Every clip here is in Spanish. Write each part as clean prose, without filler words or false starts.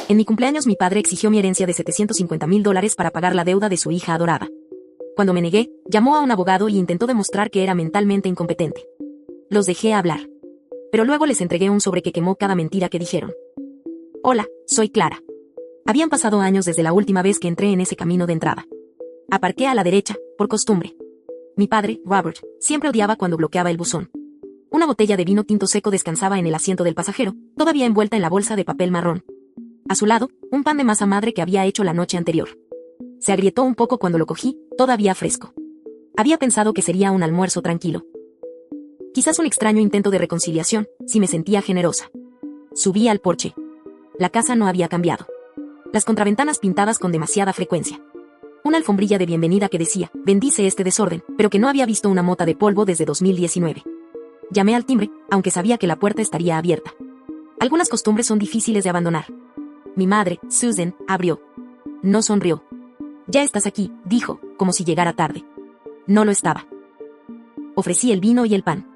En mi cumpleaños mi padre exigió mi herencia de $750,000 para pagar la deuda de su hija adorada. Cuando me negué, llamó a un abogado y intentó demostrar que era mentalmente incompetente. Los dejé hablar. Pero luego les entregué un sobre que quemó cada mentira que dijeron. Hola, soy Clara. Habían pasado años desde la última vez que entré en ese camino de entrada. Aparqué a la derecha, por costumbre. Mi padre, Robert, siempre odiaba cuando bloqueaba el buzón. Una botella de vino tinto seco descansaba en el asiento del pasajero, todavía envuelta en la bolsa de papel marrón. A su lado, un pan de masa madre que había hecho la noche anterior. Se agrietó un poco cuando lo cogí, todavía fresco. Había pensado que sería un almuerzo tranquilo. Quizás un extraño intento de reconciliación, si me sentía generosa. Subí al porche. La casa no había cambiado. Las contraventanas pintadas con demasiada frecuencia. Una alfombrilla de bienvenida que decía, bendice este desorden, pero que no había visto una mota de polvo desde 2019. Llamé al timbre, aunque sabía que la puerta estaría abierta. Algunas costumbres son difíciles de abandonar. Mi madre, Susan, abrió. No sonrió. Ya estás aquí, dijo, como si llegara tarde. No lo estaba. Ofrecí el vino y el pan.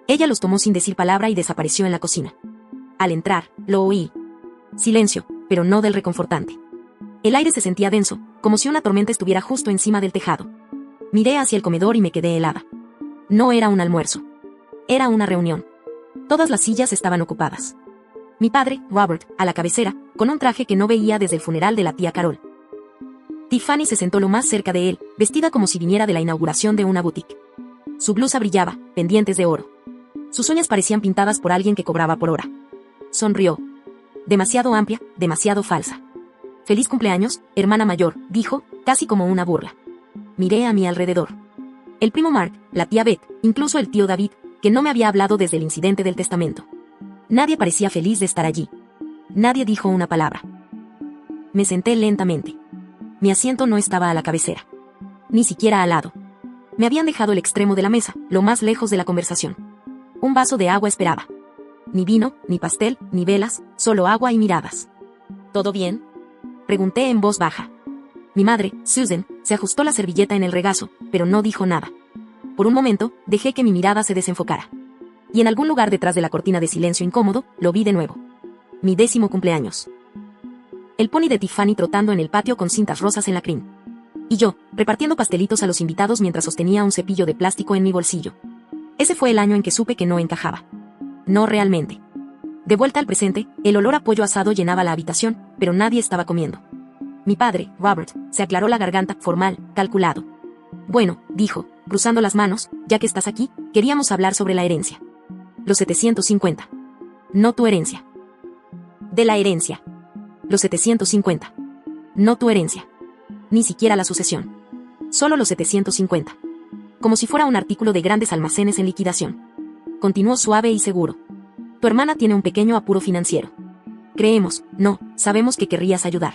Ella los tomó sin decir palabra y desapareció en la cocina. Al entrar, lo oí. Silencio, pero no del reconfortante. El aire se sentía denso, como si una tormenta estuviera justo encima del tejado. Miré hacia el comedor y me quedé helada. No era un almuerzo. Era una reunión. Todas las sillas estaban ocupadas. Mi padre, Robert, a la cabecera, con un traje que no veía desde el funeral de la tía Carol. Tiffany se sentó lo más cerca de él, vestida como si viniera de la inauguración de una boutique. Su blusa brillaba, pendientes de oro. Sus uñas parecían pintadas por alguien que cobraba por hora. Sonrió. Demasiado amplia, demasiado falsa. Feliz cumpleaños, hermana mayor, dijo, casi como una burla. Miré a mi alrededor. El primo Mark, la tía Beth, incluso el tío David, que no me había hablado desde el incidente del testamento. Nadie parecía feliz de estar allí. Nadie dijo una palabra. Me senté lentamente. Mi asiento no estaba a la cabecera. Ni siquiera al lado. Me habían dejado el extremo de la mesa, lo más lejos de la conversación. Un vaso de agua esperaba. Ni vino, ni pastel, ni velas, solo agua y miradas. ¿Todo bien?, pregunté en voz baja. Mi madre, Susan, se ajustó la servilleta en el regazo, pero no dijo nada. Por un momento, dejé que mi mirada se desenfocara. Y en algún lugar detrás de la cortina de silencio incómodo, lo vi de nuevo. Mi 10º cumpleaños. El pony de Tiffany trotando en el patio con cintas rosas en la crin. Y yo, repartiendo pastelitos a los invitados mientras sostenía un cepillo de plástico en mi bolsillo. Ese fue el año en que supe que no encajaba. No realmente. De vuelta al presente, el olor a pollo asado llenaba la habitación, pero nadie estaba comiendo. Mi padre, Robert, se aclaró la garganta, formal, calculado. Bueno, dijo, cruzando las manos, ya que estás aquí, queríamos hablar sobre la herencia. Los 750. No tu herencia. De la herencia. Los 750. No tu herencia. Ni siquiera la sucesión. Solo los 750. Como si fuera un artículo de grandes almacenes en liquidación. Continuó suave y seguro. Tu hermana tiene un pequeño apuro financiero. Creemos, no, sabemos que querrías ayudar.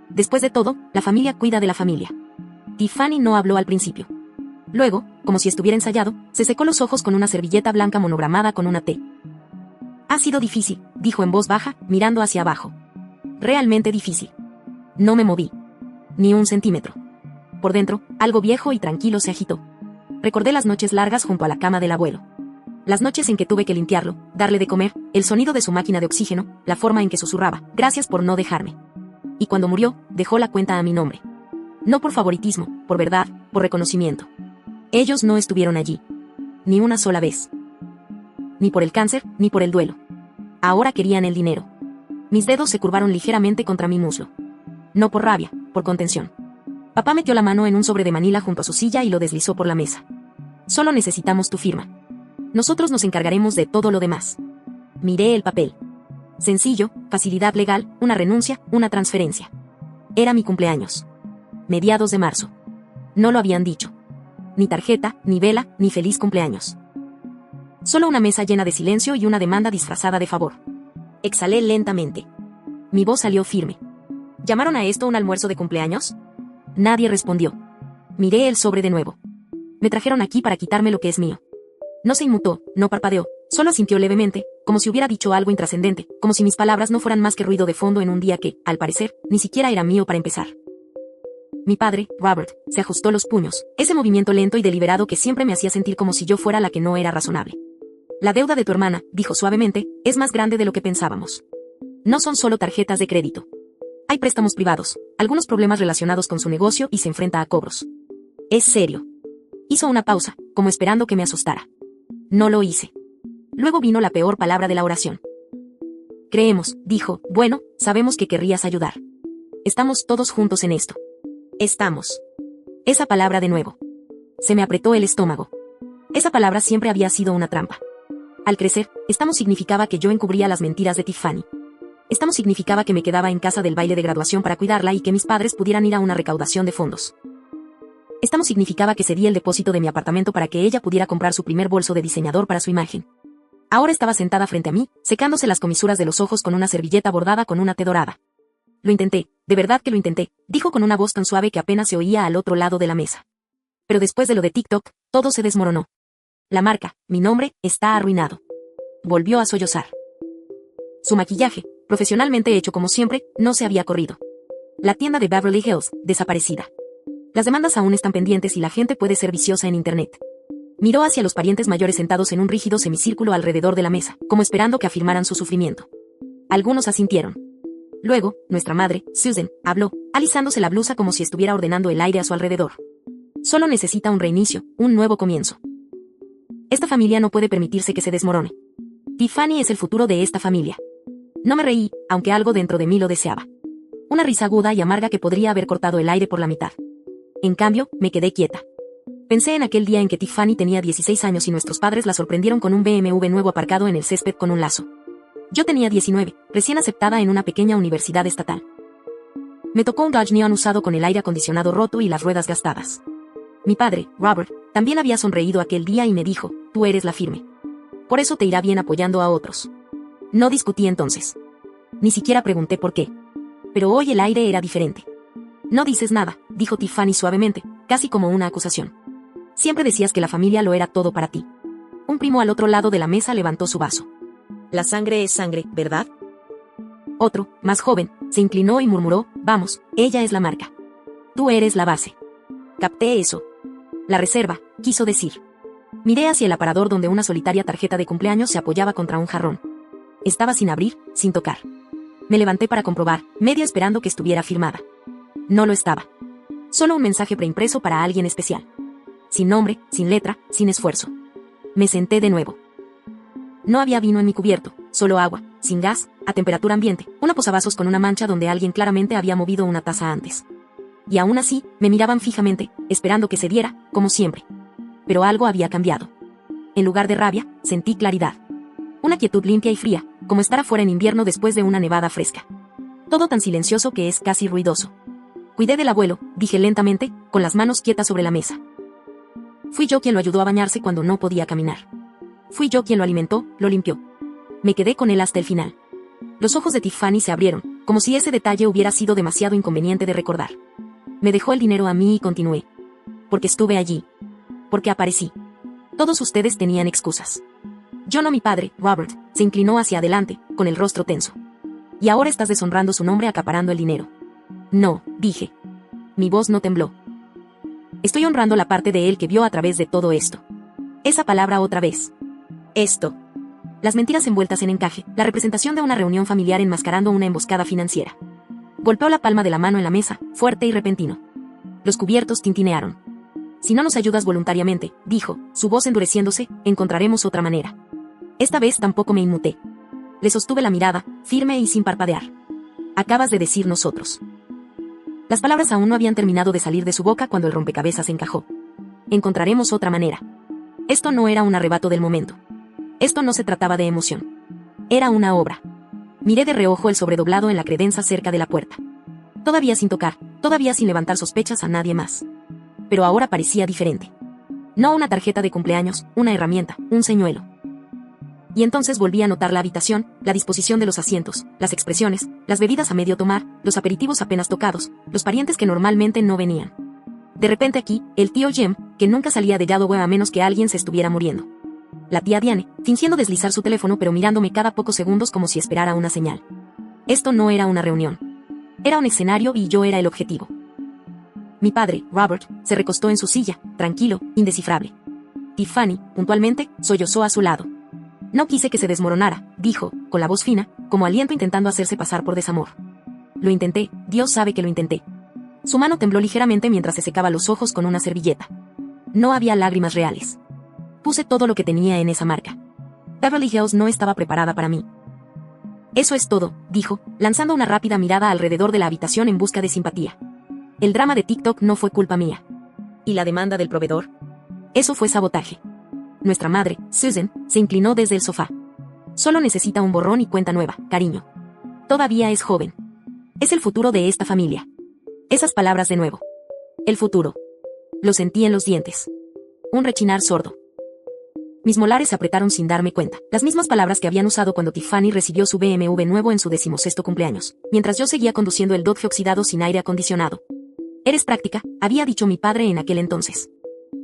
Después de todo, la familia cuida de la familia. Tiffany no habló al principio. Luego, como si estuviera ensayado, se secó los ojos con una servilleta blanca monogramada con una T. Ha sido difícil, dijo en voz baja, mirando hacia abajo. Realmente difícil. No me moví. Ni un centímetro. Por dentro, algo viejo y tranquilo se agitó. Recordé las noches largas junto a la cama del abuelo. Las noches en que tuve que limpiarlo, darle de comer, el sonido de su máquina de oxígeno, la forma en que susurraba, gracias por no dejarme. Y cuando murió, dejó la cuenta a mi nombre. No por favoritismo, por verdad, por reconocimiento. Ellos no estuvieron allí. Ni una sola vez. Ni por el cáncer, ni por el duelo. Ahora querían el dinero. Mis dedos se curvaron ligeramente contra mi muslo. No por rabia, por contención. Papá metió la mano en un sobre de Manila junto a su silla y lo deslizó por la mesa. Solo necesitamos tu firma. Nosotros nos encargaremos de todo lo demás. Miré el papel. Sencillo, facilidad legal, una renuncia, una transferencia. Era mi cumpleaños. Mediados de marzo. No lo habían dicho. Ni tarjeta, ni vela, ni feliz cumpleaños. Solo una mesa llena de silencio y una demanda disfrazada de favor. Exhalé lentamente. Mi voz salió firme. ¿Llamaron a esto un almuerzo de cumpleaños? Nadie respondió. Miré el sobre de nuevo. Me trajeron aquí para quitarme lo que es mío. No se inmutó, no parpadeó, solo asintió levemente, como si hubiera dicho algo intrascendente, como si mis palabras no fueran más que ruido de fondo en un día que, al parecer, ni siquiera era mío para empezar. Mi padre, Robert, se ajustó los puños, ese movimiento lento y deliberado que siempre me hacía sentir como si yo fuera la que no era razonable. La deuda de tu hermana, dijo suavemente, es más grande de lo que pensábamos. No son solo tarjetas de crédito. Hay préstamos privados, algunos problemas relacionados con su negocio y se enfrenta a cobros. Es serio. Hizo una pausa, como esperando que me asustara. No lo hice. Luego vino la peor palabra de la oración. Creemos, dijo, bueno, sabemos que querrías ayudar. Estamos todos juntos en esto. Estamos. Esa palabra de nuevo. Se me apretó el estómago. Esa palabra siempre había sido una trampa. Al crecer, estamos significaba que yo encubría las mentiras de Tiffany. Estamos significaba que me quedaba en casa del baile de graduación para cuidarla y que mis padres pudieran ir a una recaudación de fondos. Estamos significaba que cedí el depósito de mi apartamento para que ella pudiera comprar su primer bolso de diseñador para su imagen. Ahora estaba sentada frente a mí, secándose las comisuras de los ojos con una servilleta bordada con una T dorada. Lo intenté, de verdad que lo intenté, dijo con una voz tan suave que apenas se oía al otro lado de la mesa. Pero después de lo de TikTok, todo se desmoronó. La marca, mi nombre, está arruinado. Volvió a sollozar. Su maquillaje, profesionalmente hecho como siempre, no se había corrido. La tienda de Beverly Hills, desaparecida. Las demandas aún están pendientes y la gente puede ser viciosa en Internet. Miró hacia los parientes mayores sentados en un rígido semicírculo alrededor de la mesa, como esperando que afirmaran su sufrimiento. Algunos asintieron. Luego, nuestra madre, Susan, habló, alisándose la blusa como si estuviera ordenando el aire a su alrededor. Solo necesita un reinicio, un nuevo comienzo. Esta familia no puede permitirse que se desmorone. Tiffany es el futuro de esta familia. No me reí, aunque algo dentro de mí lo deseaba. Una risa aguda y amarga que podría haber cortado el aire por la mitad. En cambio, me quedé quieta. Pensé en aquel día en que Tiffany tenía 16 años y nuestros padres la sorprendieron con un BMW nuevo aparcado en el césped con un lazo. Yo tenía 19, recién aceptada en una pequeña universidad estatal. Me tocó un Dodge Neon usado con el aire acondicionado roto y las ruedas gastadas. Mi padre, Robert, también había sonreído aquel día y me dijo, tú eres la firme. Por eso te irá bien apoyando a otros. No discutí entonces. Ni siquiera pregunté por qué. Pero hoy el aire era diferente. No dices nada, dijo Tiffany suavemente, casi como una acusación. Siempre decías que la familia lo era todo para ti. Un primo al otro lado de la mesa levantó su vaso. La sangre es sangre, ¿verdad? Otro, más joven, se inclinó y murmuró, vamos, ella es la marca. Tú eres la base. Capté eso. La reserva, quiso decir. Miré hacia el aparador donde una solitaria tarjeta de cumpleaños se apoyaba contra un jarrón. Estaba sin abrir, sin tocar. Me levanté para comprobar, medio esperando que estuviera firmada. No lo estaba. Solo un mensaje preimpreso para alguien especial. Sin nombre, sin letra, sin esfuerzo. Me senté de nuevo. No había vino en mi cubierto, solo agua, sin gas, a temperatura ambiente, una posavasos con una mancha donde alguien claramente había movido una taza antes. Y aún así, me miraban fijamente, esperando que se diera, como siempre. Pero algo había cambiado. En lugar de rabia, sentí claridad. Una quietud limpia y fría, como estar afuera en invierno después de una nevada fresca. Todo tan silencioso que es casi ruidoso. Cuidé del abuelo, dije lentamente, con las manos quietas sobre la mesa. Fui yo quien lo ayudó a bañarse cuando no podía caminar. Fui yo quien lo alimentó, lo limpió. Me quedé con él hasta el final. Los ojos de Tiffany se abrieron, como si ese detalle hubiera sido demasiado inconveniente de recordar. Me dejó el dinero a mí y continué. Porque estuve allí. Porque aparecí. Todos ustedes tenían excusas. Yo no, mi padre, Robert, se inclinó hacia adelante, con el rostro tenso. Y ahora estás deshonrando su nombre acaparando el dinero. No, dije. Mi voz no tembló. Estoy honrando la parte de él que vio a través de todo esto. Esa palabra otra vez. Esto. Las mentiras envueltas en encaje, la representación de una reunión familiar enmascarando una emboscada financiera. Golpeó la palma de la mano en la mesa, fuerte y repentino. Los cubiertos tintinearon. Si no nos ayudas voluntariamente, dijo, su voz endureciéndose, encontraremos otra manera. Esta vez tampoco me inmuté. Le sostuve la mirada, firme y sin parpadear. Acabas de decir nosotros. Las palabras aún no habían terminado de salir de su boca cuando el rompecabezas encajó. Encontraremos otra manera. Esto no era un arrebato del momento. Esto no se trataba de emoción. Era una obra. Miré de reojo el sobredoblado en la credenza cerca de la puerta. Todavía sin tocar, todavía sin levantar sospechas a nadie más. Pero ahora parecía diferente. No una tarjeta de cumpleaños, una herramienta, un señuelo. Y entonces volví a notar la habitación, la disposición de los asientos, las expresiones, las bebidas a medio tomar, los aperitivos apenas tocados, los parientes que normalmente no venían. De repente aquí, el tío Jim, que nunca salía de Yadoway a menos que alguien se estuviera muriendo. La tía Diane, fingiendo deslizar su teléfono pero mirándome cada pocos segundos como si esperara una señal. Esto no era una reunión. Era un escenario y yo era el objetivo. Mi padre, Robert, se recostó en su silla, tranquilo, indescifrable. Tiffany, puntualmente, sollozó a su lado. No quise que se desmoronara, dijo, con la voz fina, como aliento intentando hacerse pasar por desamor. Lo intenté, Dios sabe que lo intenté. Su mano tembló ligeramente mientras se secaba los ojos con una servilleta. No había lágrimas reales. Puse todo lo que tenía en esa marca. Beverly Hills no estaba preparada para mí. Eso es todo, dijo, lanzando una rápida mirada alrededor de la habitación en busca de simpatía. El drama de TikTok no fue culpa mía. ¿Y la demanda del proveedor? Eso fue sabotaje. Nuestra madre, Susan, se inclinó desde el sofá. Solo necesita un borrón y cuenta nueva, cariño. Todavía es joven. Es el futuro de esta familia. Esas palabras de nuevo. El futuro. Lo sentí en los dientes. Un rechinar sordo. Mis molares se apretaron sin darme cuenta. Las mismas palabras que habían usado cuando Tiffany recibió su BMW nuevo en su 16º cumpleaños, mientras yo seguía conduciendo el Dodge oxidado sin aire acondicionado. Eres práctica, había dicho mi padre en aquel entonces.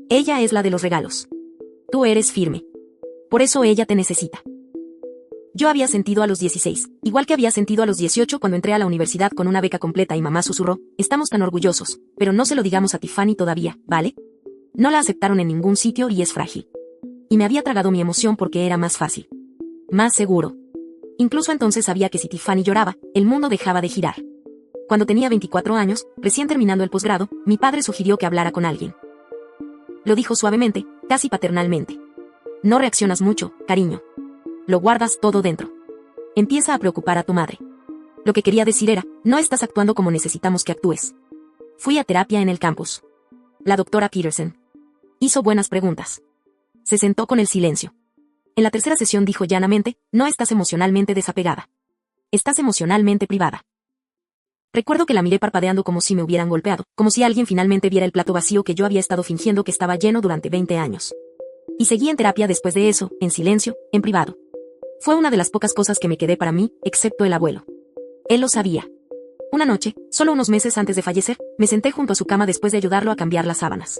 Ella es la de los regalos. Tú eres firme. Por eso ella te necesita. Yo había sentido a los 16, igual que había sentido a los 18 cuando entré a la universidad con una beca completa y mamá susurró, estamos tan orgullosos, pero no se lo digamos a Tiffany todavía, ¿vale? No la aceptaron en ningún sitio y es frágil. Y me había tragado mi emoción porque era más fácil. Más seguro. Incluso entonces sabía que si Tiffany lloraba, el mundo dejaba de girar. Cuando tenía 24 años, recién terminando el posgrado, mi padre sugirió que hablara con alguien. Lo dijo suavemente, casi paternalmente. No reaccionas mucho, cariño. Lo guardas todo dentro. Empieza a preocupar a tu madre. Lo que quería decir era, no estás actuando como necesitamos que actúes. Fui a terapia en el campus. La doctora Peterson hizo buenas preguntas. Se sentó con el silencio. En la tercera sesión dijo llanamente, no estás emocionalmente desapegada. Estás emocionalmente privada. Recuerdo que la miré parpadeando como si me hubieran golpeado, como si alguien finalmente viera el plato vacío que yo había estado fingiendo que estaba lleno durante 20 años. Y seguí en terapia después de eso, en silencio, en privado. Fue una de las pocas cosas que me quedé para mí, excepto el abuelo. Él lo sabía. Una noche, solo unos meses antes de fallecer, me senté junto a su cama después de ayudarlo a cambiar las sábanas.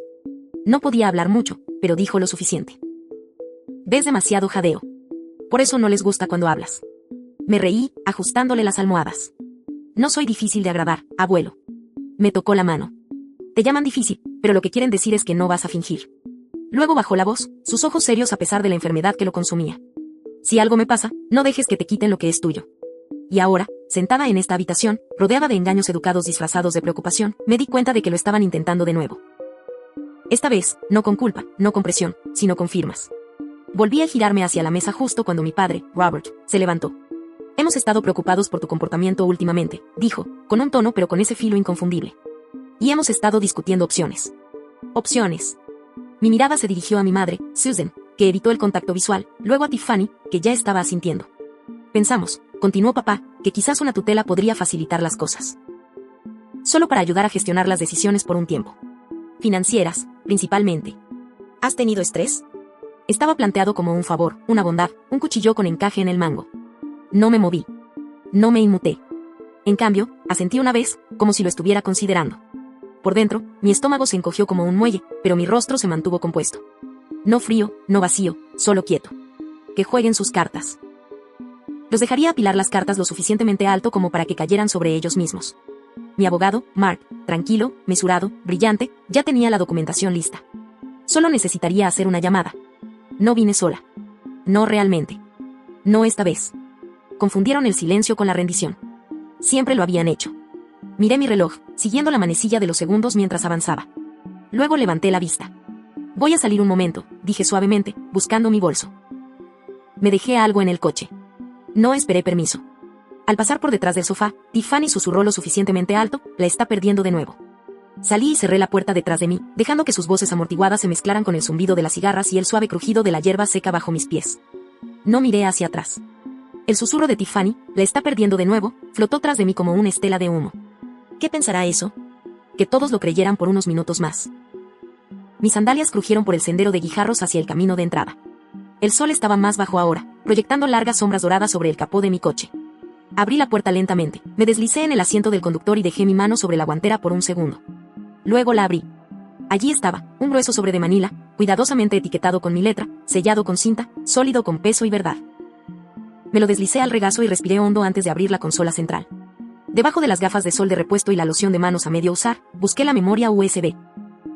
No podía hablar mucho, pero dijo lo suficiente. Ves demasiado jadeo. Por eso no les gusta cuando hablas. Me reí, ajustándole las almohadas. No soy difícil de agradar, abuelo. Me tocó la mano. Te llaman difícil, pero lo que quieren decir es que no vas a fingir. Luego bajó la voz, sus ojos serios a pesar de la enfermedad que lo consumía. Si algo me pasa, no dejes que te quiten lo que es tuyo. Y ahora, sentada en esta habitación, rodeada de engaños educados disfrazados de preocupación, me di cuenta de que lo estaban intentando de nuevo. Esta vez, no con culpa, no con presión, sino con firmas. Volví a girarme hacia la mesa justo cuando mi padre, Robert, se levantó. Hemos estado preocupados por tu comportamiento últimamente, dijo, con un tono pero con ese filo inconfundible. Y hemos estado discutiendo opciones. Opciones. Mi mirada se dirigió a mi madre, Susan, que evitó el contacto visual, luego a Tiffany, que ya estaba asintiendo. Pensamos, continuó papá, que quizás una tutela podría facilitar las cosas. Solo para ayudar a gestionar las decisiones por un tiempo. Financieras, principalmente. ¿Has tenido estrés? Estaba planteado como un favor, una bondad, un cuchillo con encaje en el mango. No me moví. No me inmuté. En cambio, asentí una vez, como si lo estuviera considerando. Por dentro, mi estómago se encogió como un muelle, pero mi rostro se mantuvo compuesto. No frío, no vacío, solo quieto. Que jueguen sus cartas. Los dejaría apilar las cartas lo suficientemente alto como para que cayeran sobre ellos mismos. Mi abogado, Mark, tranquilo, mesurado, brillante, ya tenía la documentación lista. Solo necesitaría hacer una llamada. No vine sola. No realmente. No esta vez. Confundieron el silencio con la rendición. Siempre lo habían hecho. Miré mi reloj, siguiendo la manecilla de los segundos mientras avanzaba. Luego levanté la vista. Voy a salir un momento, dije suavemente, buscando mi bolso. Me dejé algo en el coche. No esperé permiso. Al pasar por detrás del sofá, Tiffany susurró lo suficientemente alto, la está perdiendo de nuevo. Salí y cerré la puerta detrás de mí, dejando que sus voces amortiguadas se mezclaran con el zumbido de las cigarras y el suave crujido de la hierba seca bajo mis pies. No miré hacia atrás. El susurro de Tiffany, la está perdiendo de nuevo, flotó tras de mí como una estela de humo. ¿Qué pensará eso? Que todos lo creyeran por unos minutos más. Mis sandalias crujieron por el sendero de guijarros hacia el camino de entrada. El sol estaba más bajo ahora, proyectando largas sombras doradas sobre el capó de mi coche. Abrí la puerta lentamente, me deslicé en el asiento del conductor y dejé mi mano sobre la guantera por un segundo. Luego la abrí. Allí estaba, un grueso sobre de Manila, cuidadosamente etiquetado con mi letra, sellado con cinta, sólido con peso y verdad. Me lo deslicé al regazo y respiré hondo antes de abrir la consola central. Debajo de las gafas de sol de repuesto y la loción de manos a medio usar, busqué la memoria USB.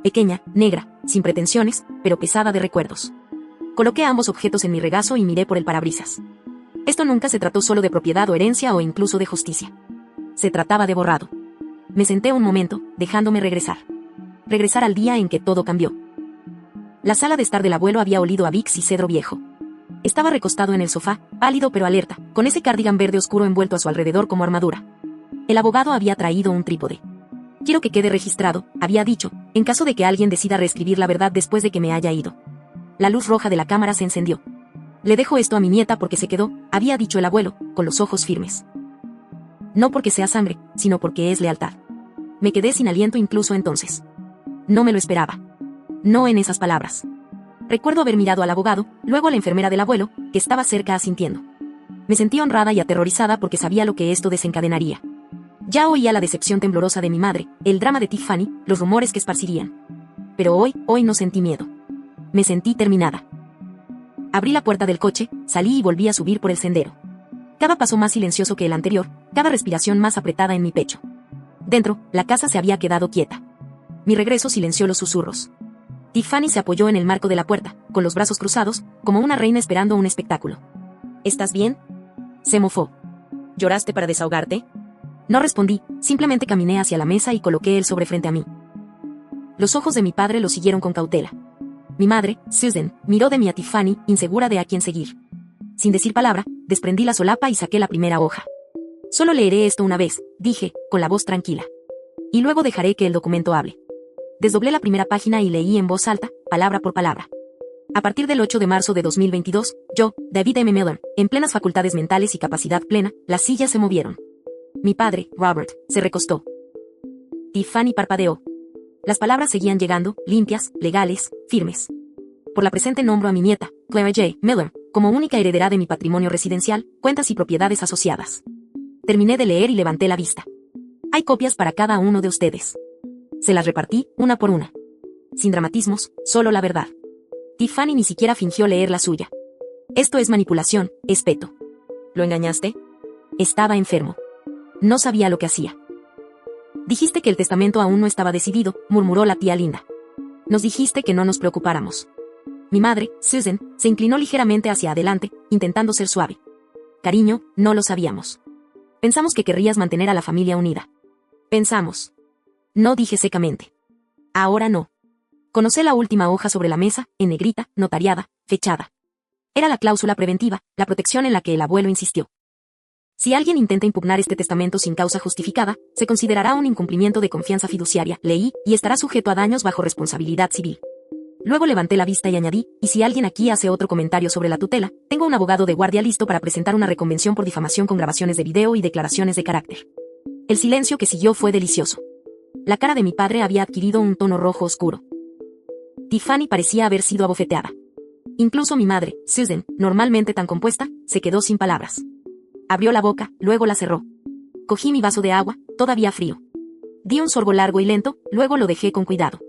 Pequeña, negra, sin pretensiones, pero pesada de recuerdos. Coloqué ambos objetos en mi regazo y miré por el parabrisas. Esto nunca se trató solo de propiedad o herencia o incluso de justicia. Se trataba de borrado. Me senté un momento, dejándome regresar. Regresar al día en que todo cambió. La sala de estar del abuelo había olido a Vicks y cedro viejo. Estaba recostado en el sofá, pálido pero alerta, con ese cardigan verde oscuro envuelto a su alrededor como armadura. El abogado había traído un trípode. Quiero que quede registrado, había dicho, en caso de que alguien decida reescribir la verdad después de que me haya ido. La luz roja de la cámara se encendió. Le dejo esto a mi nieta porque se quedó, había dicho el abuelo, con los ojos firmes. No porque sea sangre, sino porque es lealtad. Me quedé sin aliento incluso entonces. No me lo esperaba. No en esas palabras. Recuerdo haber mirado al abogado, luego a la enfermera del abuelo, que estaba cerca asintiendo. Me sentí honrada y aterrorizada porque sabía lo que esto desencadenaría. Ya oía la decepción temblorosa de mi madre, el drama de Tiffany, los rumores que esparcirían. Pero hoy no sentí miedo. Me sentí terminada. Abrí la puerta del coche, salí y volví a subir por el sendero. Cada paso más silencioso que el anterior, cada respiración más apretada en mi pecho. Dentro, la casa se había quedado quieta. Mi regreso silenció los susurros. Tiffany se apoyó en el marco de la puerta, con los brazos cruzados, como una reina esperando un espectáculo. ¿Estás bien? Se mofó. ¿Lloraste para desahogarte? No respondí, simplemente caminé hacia la mesa y coloqué el sobre frente a mí. Los ojos de mi padre lo siguieron con cautela. Mi madre, Susan, miró de mí a Tiffany, insegura de a quién seguir. Sin decir palabra, desprendí la solapa y saqué la primera hoja. Solo leeré esto una vez, dije, con la voz tranquila. Y luego dejaré que el documento hable. Desdoblé la primera página y leí en voz alta, palabra por palabra. A partir del 8 de marzo de 2022, yo, David M. Miller, en plenas facultades mentales y capacidad plena, las sillas se movieron. Mi padre, Robert, se recostó. Tiffany parpadeó. Las palabras seguían llegando, limpias, legales, firmes. Por la presente nombro a mi nieta, Clara J. Miller, como única heredera de mi patrimonio residencial, cuentas y propiedades asociadas. Terminé de leer y levanté la vista. Hay copias para cada uno de ustedes. Se las repartí, una por una. Sin dramatismos, solo la verdad. Tiffany ni siquiera fingió leer la suya. Esto es manipulación, espeto. ¿Lo engañaste? Estaba enfermo. No sabía lo que hacía. Dijiste que el testamento aún no estaba decidido, murmuró la tía Linda. Nos dijiste que no nos preocupáramos. Mi madre, Susan, se inclinó ligeramente hacia adelante, intentando ser suave. Cariño, no lo sabíamos. Pensamos que querrías mantener a la familia unida. Pensamos. No dije secamente. Ahora no. Conocé la última hoja sobre la mesa, en negrita, notariada, fechada. Era la cláusula preventiva, la protección en la que el abuelo insistió. Si alguien intenta impugnar este testamento sin causa justificada, se considerará un incumplimiento de confianza fiduciaria, leí, y estará sujeto a daños bajo responsabilidad civil. Luego levanté la vista y añadí, y si alguien aquí hace otro comentario sobre la tutela, tengo un abogado de guardia listo para presentar una reconvención por difamación con grabaciones de video y declaraciones de carácter. El silencio que siguió fue delicioso. La cara de mi padre había adquirido un tono rojo oscuro. Tiffany parecía haber sido abofeteada. Incluso mi madre, Susan, normalmente tan compuesta, se quedó sin palabras. Abrió la boca, luego la cerró. Cogí mi vaso de agua, todavía frío. Di un sorbo largo y lento, luego lo dejé con cuidado.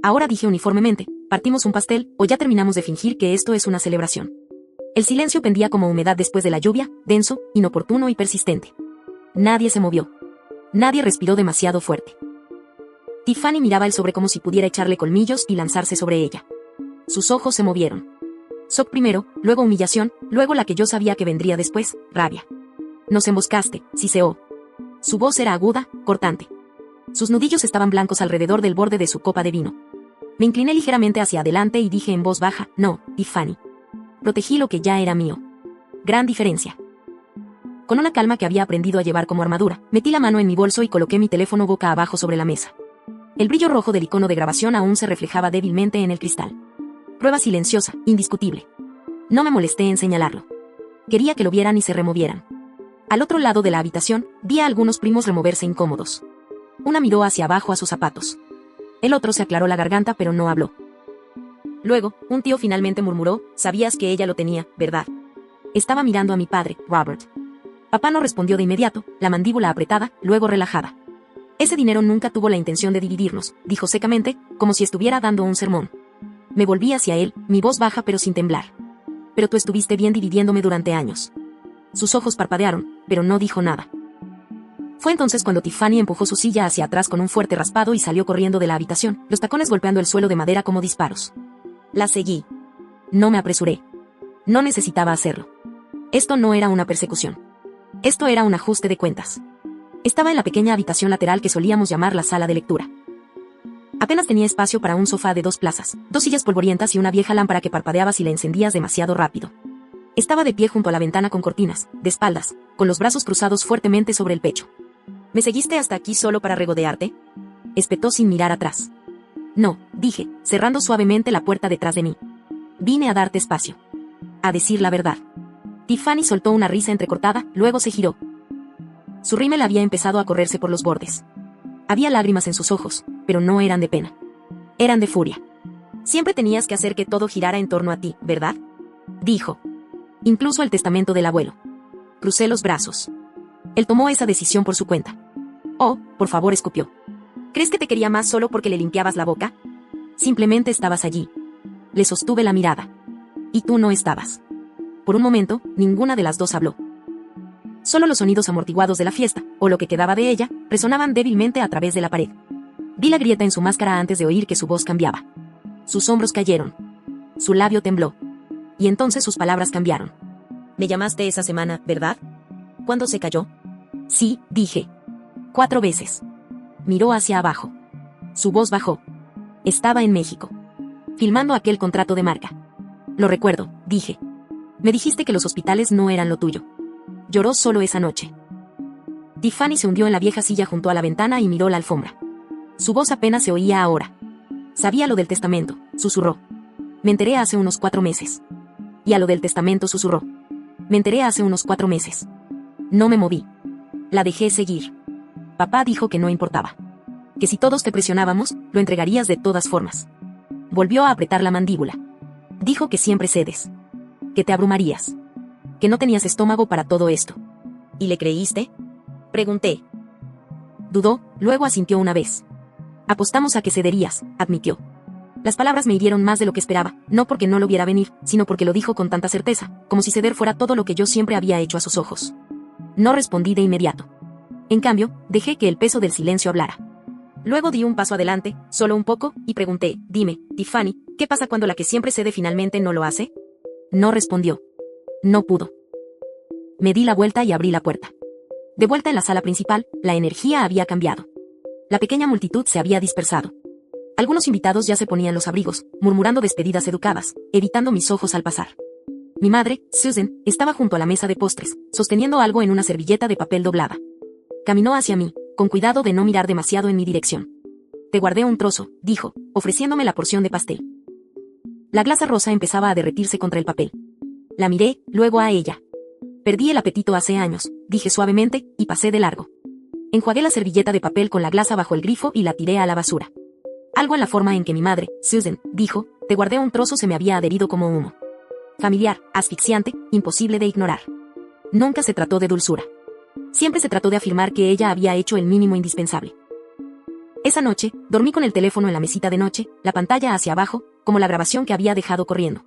Ahora dije uniformemente, ¿partimos un pastel o ya terminamos de fingir que esto es una celebración? El silencio pendía como humedad después de la lluvia, denso, inoportuno y persistente. Nadie se movió. Nadie respiró demasiado fuerte. Tiffany miraba el sobre como si pudiera echarle colmillos y lanzarse sobre ella. Sus ojos se movieron. Shock primero, luego humillación, luego la que yo sabía que vendría después, rabia. Nos emboscaste, siseó. Su voz era aguda, cortante. Sus nudillos estaban blancos alrededor del borde de su copa de vino. Me incliné ligeramente hacia adelante y dije en voz baja, no, Tiffany. Protegí lo que ya era mío. Gran diferencia. Con una calma que había aprendido a llevar como armadura, metí la mano en mi bolso y coloqué mi teléfono boca abajo sobre la mesa. El brillo rojo del icono de grabación aún se reflejaba débilmente en el cristal. Prueba silenciosa, indiscutible. No me molesté en señalarlo. Quería que lo vieran y se removieran. Al otro lado de la habitación, vi a algunos primos removerse incómodos. Una miró hacia abajo a sus zapatos. El otro se aclaró la garganta pero no habló. Luego, un tío finalmente murmuró, sabías que ella lo tenía, ¿verdad? Estaba mirando a mi padre, Robert. Papá no respondió de inmediato, la mandíbula apretada, luego relajada. Ese dinero nunca tuvo la intención de dividirnos, dijo secamente, como si estuviera dando un sermón. Me volví hacia él, mi voz baja pero sin temblar. Pero tú estuviste bien dividiéndome durante años. Sus ojos parpadearon, pero no dijo nada. Fue entonces cuando Tiffany empujó su silla hacia atrás con un fuerte raspado y salió corriendo de la habitación, los tacones golpeando el suelo de madera como disparos. La seguí. No me apresuré. No necesitaba hacerlo. Esto no era una persecución. Esto era un ajuste de cuentas. Estaba en la pequeña habitación lateral que solíamos llamar la sala de lectura. Apenas tenía espacio para un sofá de 2 plazas, 2 sillas polvorientas y una vieja lámpara que parpadeaba si la encendías demasiado rápido. Estaba de pie junto a la ventana con cortinas, de espaldas, con los brazos cruzados fuertemente sobre el pecho. ¿Me seguiste hasta aquí solo para regodearte?, espetó sin mirar atrás. No, dije, cerrando suavemente la puerta detrás de mí. Vine a darte espacio. A decir la verdad. Tiffany soltó una risa entrecortada, luego se giró. Su rímel había empezado a correrse por los bordes. Había lágrimas en sus ojos, pero no eran de pena. Eran de furia. Siempre tenías que hacer que todo girara en torno a ti, ¿verdad?, dijo. Incluso el testamento del abuelo. Crucé los brazos. Él tomó esa decisión por su cuenta. Oh, por favor, escupió. ¿Crees que te quería más solo porque le limpiabas la boca? Simplemente estabas allí. Le sostuve la mirada. Y tú no estabas. Por un momento, ninguna de las dos habló. Solo los sonidos amortiguados de la fiesta, o lo que quedaba de ella, resonaban débilmente a través de la pared. Vi la grieta en su máscara antes de oír que su voz cambiaba. Sus hombros cayeron. Su labio tembló. Y entonces sus palabras cambiaron. Me llamaste esa semana, ¿verdad? ¿Cuándo se cayó? Sí, dije. 4 veces. Miró hacia abajo. Su voz bajó. Estaba en México. Filmando aquel contrato de marca. Lo recuerdo, dije. Me dijiste que los hospitales no eran lo tuyo. Lloró solo esa noche. Tiffany se hundió en la vieja silla junto a la ventana y miró la alfombra. Su voz apenas se oía ahora. Sabía lo del testamento, susurró. Me enteré hace unos 4 meses. Y a lo del testamento susurró. Me enteré hace unos 4 meses. No me moví. La dejé seguir. Papá dijo que no importaba. Que si todos te presionábamos, lo entregarías de todas formas. Volvió a apretar la mandíbula. Dijo que siempre cedes. Que te abrumarías. Que no tenías estómago para todo esto. ¿Y le creíste?, pregunté. Dudó, luego asintió una vez. Apostamos a que cederías, admitió. Las palabras me hirieron más de lo que esperaba, no porque no lo viera venir, sino porque lo dijo con tanta certeza, como si ceder fuera todo lo que yo siempre había hecho a sus ojos. No respondí de inmediato. En cambio, dejé que el peso del silencio hablara. Luego di un paso adelante, solo un poco, y pregunté, dime, Tiffany, ¿qué pasa cuando la que siempre cede finalmente no lo hace? No respondió. No pudo. Me di la vuelta y abrí la puerta. De vuelta en la sala principal, la energía había cambiado. La pequeña multitud se había dispersado. Algunos invitados ya se ponían los abrigos, murmurando despedidas educadas, evitando mis ojos al pasar. Mi madre, Susan, estaba junto a la mesa de postres, sosteniendo algo en una servilleta de papel doblada. Caminó hacia mí, con cuidado de no mirar demasiado en mi dirección. Te guardé un trozo, dijo, ofreciéndome la porción de pastel. La glasa rosa empezaba a derretirse contra el papel. La miré, luego a ella. Perdí el apetito hace años, dije suavemente, y pasé de largo. Enjuagué la servilleta de papel con la glasa bajo el grifo y la tiré a la basura. Algo en la forma en que mi madre, Susan, dijo, te guardé un trozo se me había adherido como humo. Familiar, asfixiante, imposible de ignorar. Nunca se trató de dulzura. Siempre se trató de afirmar que ella había hecho el mínimo indispensable. Esa noche, dormí con el teléfono en la mesita de noche, la pantalla hacia abajo, como la grabación que había dejado corriendo.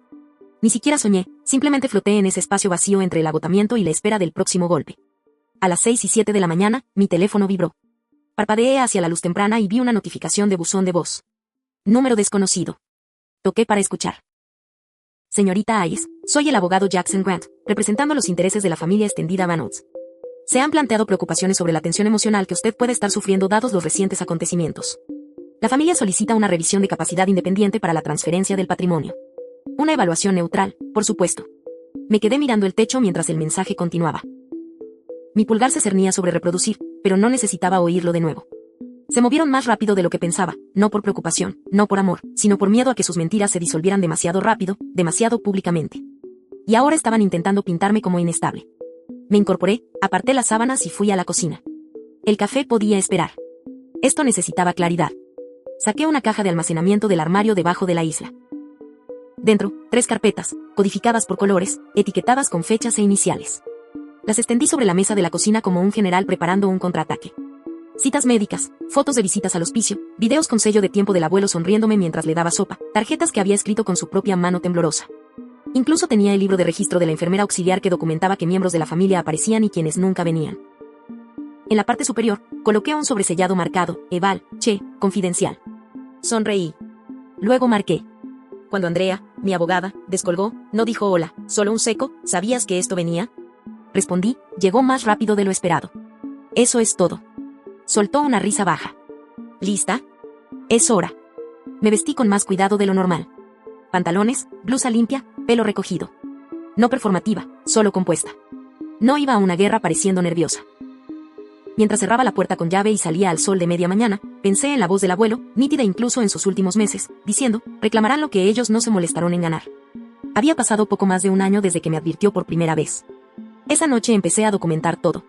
Ni siquiera soñé, simplemente floté en ese espacio vacío entre el agotamiento y la espera del próximo golpe. A las 6:07 de la mañana, mi teléfono vibró. Parpadeé hacia la luz temprana y vi una notificación de buzón de voz. Número desconocido. Toqué para escuchar. Señorita Hayes, soy el abogado Jackson Grant, representando los intereses de la familia extendida Van Oates. Se han planteado preocupaciones sobre la tensión emocional que usted puede estar sufriendo dados los recientes acontecimientos. La familia solicita una revisión de capacidad independiente para la transferencia del patrimonio. Una evaluación neutral, por supuesto. Me quedé mirando el techo mientras el mensaje continuaba. Mi pulgar se cernía sobre reproducir, pero no necesitaba oírlo de nuevo. Se movieron más rápido de lo que pensaba, no por preocupación, no por amor, sino por miedo a que sus mentiras se disolvieran demasiado rápido, demasiado públicamente. Y ahora estaban intentando pintarme como inestable. Me incorporé, aparté las sábanas y fui a la cocina. El café podía esperar. Esto necesitaba claridad. Saqué una caja de almacenamiento del armario debajo de la isla. Dentro, 3 carpetas, codificadas por colores, etiquetadas con fechas e iniciales. Las extendí sobre la mesa de la cocina como un general preparando un contraataque. Citas médicas, fotos de visitas al hospicio, videos con sello de tiempo del abuelo sonriéndome mientras le daba sopa, tarjetas que había escrito con su propia mano temblorosa. Incluso tenía el libro de registro de la enfermera auxiliar que documentaba que miembros de la familia aparecían y quienes nunca venían. En la parte superior, coloqué un sobresellado marcado, Eval, Che, confidencial. Sonreí. Luego marqué. Cuando Andrea, mi abogada, descolgó, no dijo hola, solo un seco, ¿sabías que esto venía? Respondí, llegó más rápido de lo esperado. Eso es todo. Soltó una risa baja. ¿Lista? Es hora. Me vestí con más cuidado de lo normal. Pantalones, blusa limpia, pelo recogido. No performativa, solo compuesta. No iba a una guerra pareciendo nerviosa. Mientras cerraba la puerta con llave y salía al sol de media mañana, pensé en la voz del abuelo, nítida incluso en sus últimos meses, diciendo, reclamarán lo que ellos no se molestaron en ganar. Había pasado poco más de un año desde que me advirtió por primera vez. Esa noche empecé a documentar todo.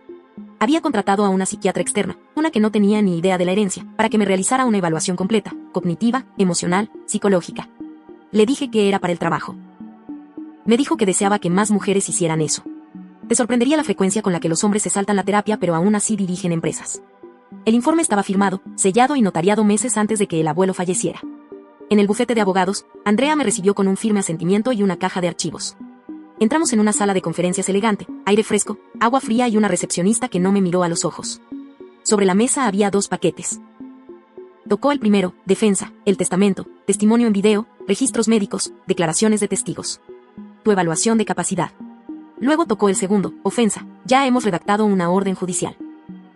Había contratado a una psiquiatra externa, una que no tenía ni idea de la herencia, para que me realizara una evaluación completa, cognitiva, emocional, psicológica. Le dije que era para el trabajo. Me dijo que deseaba que más mujeres hicieran eso. Te sorprendería la frecuencia con la que los hombres se saltan la terapia pero aún así dirigen empresas. El informe estaba firmado, sellado y notariado meses antes de que el abuelo falleciera. En el bufete de abogados, Andrea me recibió con un firme asentimiento y una caja de archivos. Entramos en una sala de conferencias elegante, aire fresco, agua fría y una recepcionista que no me miró a los ojos. Sobre la mesa había 2 paquetes. Tocó el primero, defensa, el testamento, testimonio en video, registros médicos, declaraciones de testigos. Tu evaluación de capacidad. Luego tocó el segundo, ofensa, ya hemos redactado una orden judicial.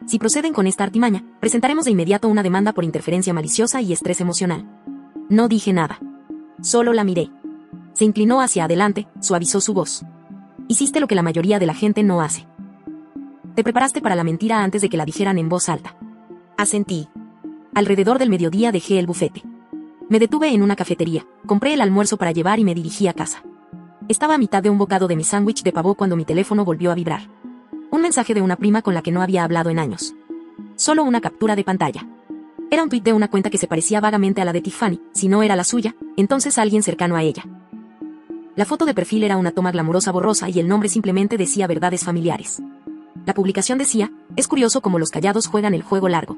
Si proceden con esta artimaña, presentaremos de inmediato una demanda por interferencia maliciosa y estrés emocional. No dije nada. Solo la miré. Se inclinó hacia adelante, suavizó su voz. Hiciste lo que la mayoría de la gente no hace. Te preparaste para la mentira antes de que la dijeran en voz alta. Asentí. Alrededor del mediodía dejé el bufete. Me detuve en una cafetería, compré el almuerzo para llevar y me dirigí a casa. Estaba a mitad de un bocado de mi sándwich de pavo cuando mi teléfono volvió a vibrar. Un mensaje de una prima con la que no había hablado en años. Solo una captura de pantalla. Era un tuit de una cuenta que se parecía vagamente a la de Tiffany, si no era la suya, entonces alguien cercano a ella. La foto de perfil era una toma glamurosa borrosa y el nombre simplemente decía verdades familiares. La publicación decía, es curioso cómo los callados juegan el juego largo.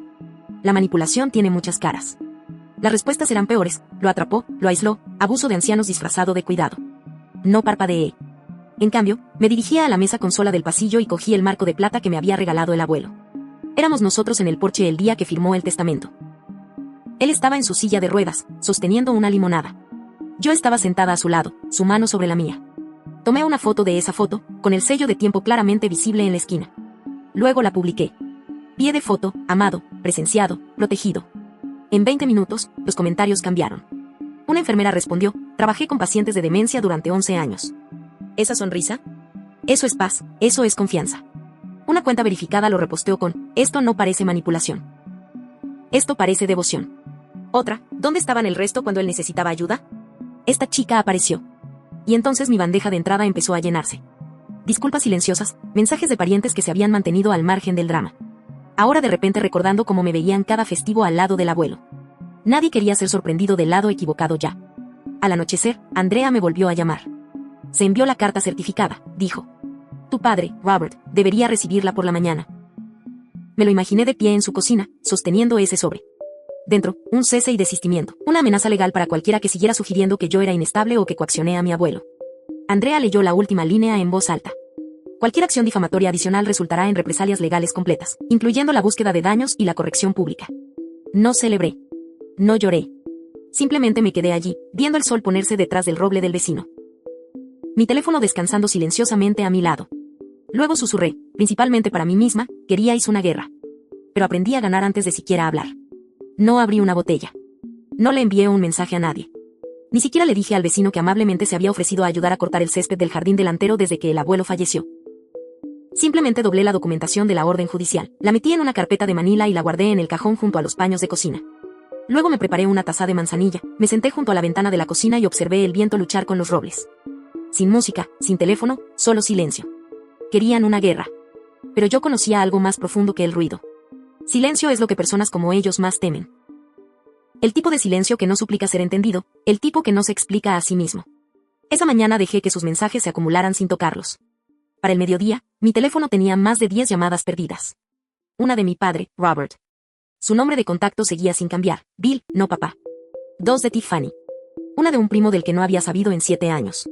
La manipulación tiene muchas caras. Las respuestas eran peores, lo atrapó, lo aisló, abuso de ancianos disfrazado de cuidado. No parpadeé. En cambio, me dirigía a la mesa consola del pasillo y cogí el marco de plata que me había regalado el abuelo. Éramos nosotros en el porche el día que firmó el testamento. Él estaba en su silla de ruedas, sosteniendo una limonada. Yo estaba sentada a su lado, su mano sobre la mía. Tomé una foto de esa foto, con el sello de tiempo claramente visible en la esquina. Luego la publiqué. Pie de foto, amado, presenciado, protegido. En 20 minutos, los comentarios cambiaron. Una enfermera respondió, trabajé con pacientes de demencia durante 11 años. ¿Esa sonrisa? Eso es paz, eso es confianza. Una cuenta verificada lo reposteó con, esto no parece manipulación. Esto parece devoción. Otra, ¿dónde estaban el resto cuando él necesitaba ayuda? Esta chica apareció. Y entonces mi bandeja de entrada empezó a llenarse. Disculpas silenciosas, mensajes de parientes que se habían mantenido al margen del drama. Ahora de repente recordando cómo me veían cada festivo al lado del abuelo. Nadie quería ser sorprendido del lado equivocado ya. Al anochecer, Andrea me volvió a llamar. Se envió la carta certificada, dijo. Tu padre, Robert, debería recibirla por la mañana. Me lo imaginé de pie en su cocina, sosteniendo ese sobre. Dentro, un cese y desistimiento, una amenaza legal para cualquiera que siguiera sugiriendo que yo era inestable o que coaccioné a mi abuelo. Andrea leyó la última línea en voz alta. Cualquier acción difamatoria adicional resultará en represalias legales completas, incluyendo la búsqueda de daños y la corrección pública. No celebré. No lloré. Simplemente me quedé allí, viendo el sol ponerse detrás del roble del vecino. Mi teléfono descansando silenciosamente a mi lado. Luego susurré, principalmente para mí misma, queríais una guerra. Pero aprendí a ganar antes de siquiera hablar. No abrí una botella. No le envié un mensaje a nadie. Ni siquiera le dije al vecino que amablemente se había ofrecido a ayudar a cortar el césped del jardín delantero desde que el abuelo falleció. Simplemente doblé la documentación de la orden judicial, la metí en una carpeta de manila y la guardé en el cajón junto a los paños de cocina. Luego me preparé una taza de manzanilla, me senté junto a la ventana de la cocina y observé el viento luchar con los robles. Sin música, sin teléfono, solo silencio. Querían una guerra. Pero yo conocía algo más profundo que el ruido. Silencio es lo que personas como ellos más temen. El tipo de silencio que no suplica ser entendido, el tipo que no se explica a sí mismo. Esa mañana dejé que sus mensajes se acumularan sin tocarlos. Para el mediodía, mi teléfono tenía más de 10 llamadas perdidas. Una de mi padre, Robert. Su nombre de contacto seguía sin cambiar, Bill, no papá. 2 de Tiffany. Una de un primo del que no había sabido en 7 años.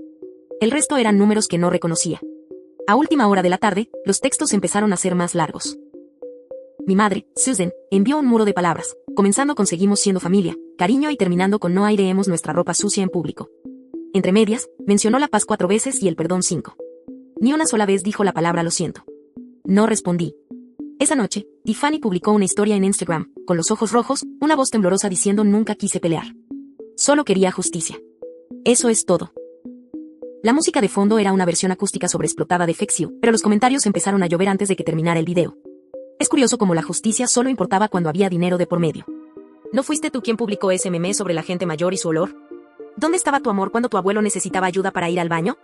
El resto eran números que no reconocía. A última hora de la tarde, los textos empezaron a ser más largos. Mi madre, Susan, envió un muro de palabras, comenzando con seguimos siendo familia, cariño y terminando con no aireemos nuestra ropa sucia en público. Entre medias, mencionó la paz 4 veces y el perdón 5. Ni una sola vez dijo la palabra lo siento. No respondí. Esa noche, Tiffany publicó una historia en Instagram, con los ojos rojos, una voz temblorosa diciendo nunca quise pelear. Solo quería justicia. Eso es todo. La música de fondo era una versión acústica sobreexplotada de Fix You, pero los comentarios empezaron a llover antes de que terminara el video. Es curioso cómo la justicia solo importaba cuando había dinero de por medio. ¿No fuiste tú quien publicó ese meme sobre la gente mayor y su olor? ¿Dónde estaba tu amor cuando tu abuelo necesitaba ayuda para ir al baño?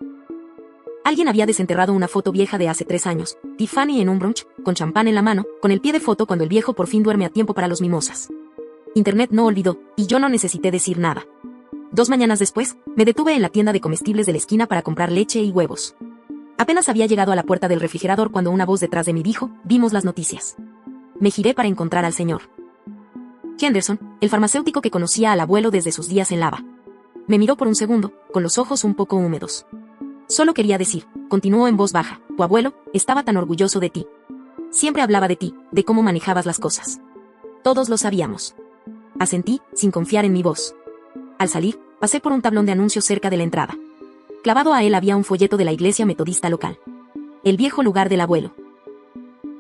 Alguien había desenterrado una foto vieja de hace 3 años, Tiffany en un brunch, con champán en la mano, con el pie de foto cuando el viejo por fin duerme a tiempo para los mimosas. Internet no olvidó, y yo no necesité decir nada. 2 mañanas después, me detuve en la tienda de comestibles de la esquina para comprar leche y huevos. Apenas había llegado a la puerta del refrigerador cuando una voz detrás de mí dijo, vimos las noticias. Me giré para encontrar al señor Henderson, el farmacéutico que conocía al abuelo desde sus días en Lava. Me miró por un segundo, con los ojos un poco húmedos. Solo quería decir, continuó en voz baja, tu abuelo estaba tan orgulloso de ti. Siempre hablaba de ti, de cómo manejabas las cosas. Todos lo sabíamos. Asentí, sin confiar en mi voz. Al salir, pasé por un tablón de anuncios cerca de la entrada. Clavado a él había un folleto de la iglesia metodista local. El viejo lugar del abuelo.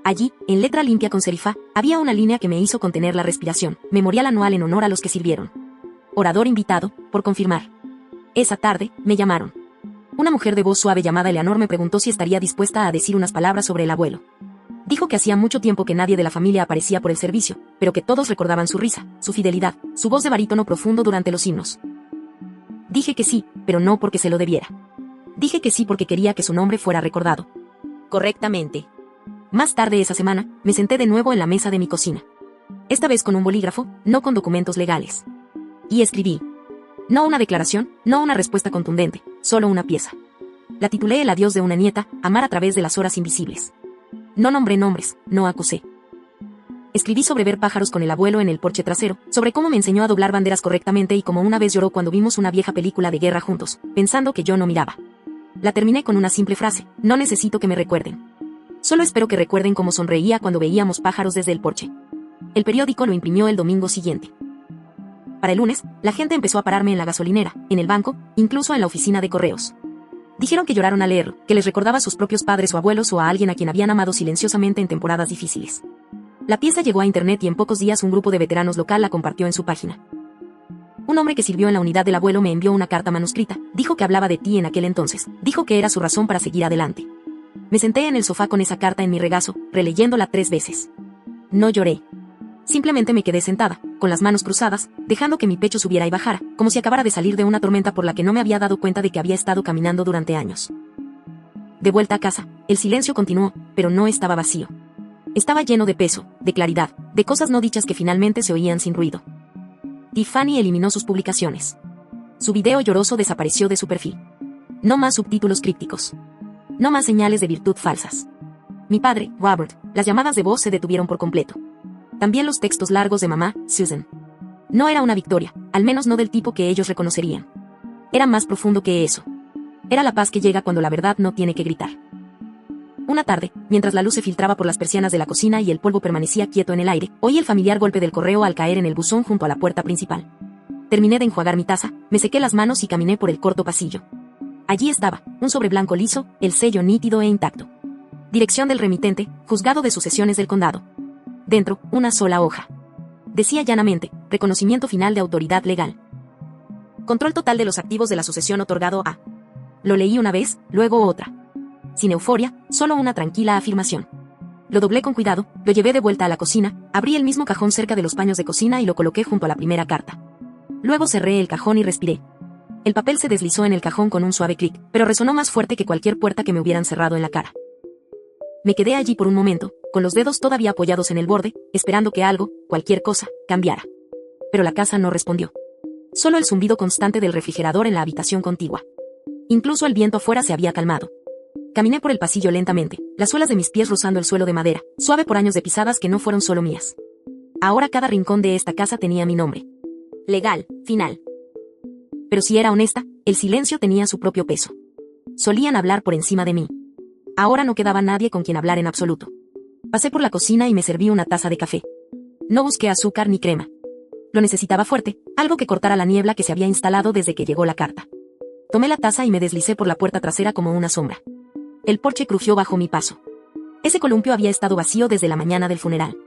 Allí, en letra limpia con serifá, había una línea que me hizo contener la respiración, memorial anual en honor a los que sirvieron. Orador invitado, por confirmar. Esa tarde, me llamaron. Una mujer de voz suave llamada Eleanor me preguntó si estaría dispuesta a decir unas palabras sobre el abuelo. Dijo que hacía mucho tiempo que nadie de la familia aparecía por el servicio, pero que todos recordaban su risa, su fidelidad, su voz de barítono profundo durante los himnos. Dije que sí, pero no porque se lo debiera. Dije que sí porque quería que su nombre fuera recordado. Correctamente. Más tarde esa semana, me senté de nuevo en la mesa de mi cocina. Esta vez con un bolígrafo, no con documentos legales. Y escribí. No una declaración, no una respuesta contundente, solo una pieza. La titulé El adiós de una nieta, amar a través de las horas invisibles. No nombré nombres, no acusé. Escribí sobre ver pájaros con el abuelo en el porche trasero, sobre cómo me enseñó a doblar banderas correctamente y cómo una vez lloró cuando vimos una vieja película de guerra juntos, pensando que yo no miraba. La terminé con una simple frase, no necesito que me recuerden. Solo espero que recuerden cómo sonreía cuando veíamos pájaros desde el porche. El periódico lo imprimió el domingo siguiente. Para el lunes, la gente empezó a pararme en la gasolinera, en el banco, incluso en la oficina de correos. Dijeron que lloraron al leerlo, que les recordaba a sus propios padres o abuelos o a alguien a quien habían amado silenciosamente en temporadas difíciles. La pieza llegó a internet y en pocos días un grupo de veteranos local la compartió en su página. Un hombre que sirvió en la unidad del abuelo me envió una carta manuscrita, dijo que hablaba de ti en aquel entonces, dijo que era su razón para seguir adelante. Me senté en el sofá con esa carta en mi regazo, releyéndola 3 veces. No lloré. Simplemente me quedé sentada, con las manos cruzadas, dejando que mi pecho subiera y bajara, como si acabara de salir de una tormenta por la que no me había dado cuenta de que había estado caminando durante años. De vuelta a casa, el silencio continuó, pero no estaba vacío. Estaba lleno de peso, de claridad, de cosas no dichas que finalmente se oían sin ruido. Tiffany eliminó sus publicaciones. Su video lloroso desapareció de su perfil. No más subtítulos crípticos. No más señales de virtud falsas. Mi padre, Robert, las llamadas de voz se detuvieron por completo. También los textos largos de mamá, Susan. No era una victoria, al menos no del tipo que ellos reconocerían. Era más profundo que eso. Era la paz que llega cuando la verdad no tiene que gritar. Una tarde, mientras la luz se filtraba por las persianas de la cocina y el polvo permanecía quieto en el aire, oí el familiar golpe del correo al caer en el buzón junto a la puerta principal. Terminé de enjuagar mi taza, me sequé las manos y caminé por el corto pasillo. Allí estaba, un sobre blanco liso, el sello nítido e intacto. Dirección del remitente, juzgado de sucesiones del condado. Dentro, una sola hoja. Decía llanamente, reconocimiento final de autoridad legal. Control total de los activos de la sucesión otorgado a. Lo leí una vez, luego otra. Sin euforia, solo una tranquila afirmación. Lo doblé con cuidado, lo llevé de vuelta a la cocina, abrí el mismo cajón cerca de los paños de cocina y lo coloqué junto a la primera carta. Luego cerré el cajón y respiré. El papel se deslizó en el cajón con un suave clic, pero resonó más fuerte que cualquier puerta que me hubieran cerrado en la cara. Me quedé allí por un momento, con los dedos todavía apoyados en el borde, esperando que algo, cualquier cosa, cambiara. Pero la casa no respondió. Solo el zumbido constante del refrigerador en la habitación contigua. Incluso el viento afuera se había calmado. Caminé por el pasillo lentamente, las suelas de mis pies rozando el suelo de madera, suave por años de pisadas que no fueron solo mías. Ahora cada rincón de esta casa tenía mi nombre. Legal, final. Pero si era honesta, el silencio tenía su propio peso. Solían hablar por encima de mí. Ahora no quedaba nadie con quien hablar en absoluto. Pasé por la cocina y me serví una taza de café. No busqué azúcar ni crema. Lo necesitaba fuerte, algo que cortara la niebla que se había instalado desde que llegó la carta. Tomé la taza y me deslicé por la puerta trasera como una sombra. El porche crujió bajo mi paso. Ese columpio había estado vacío desde la mañana del funeral.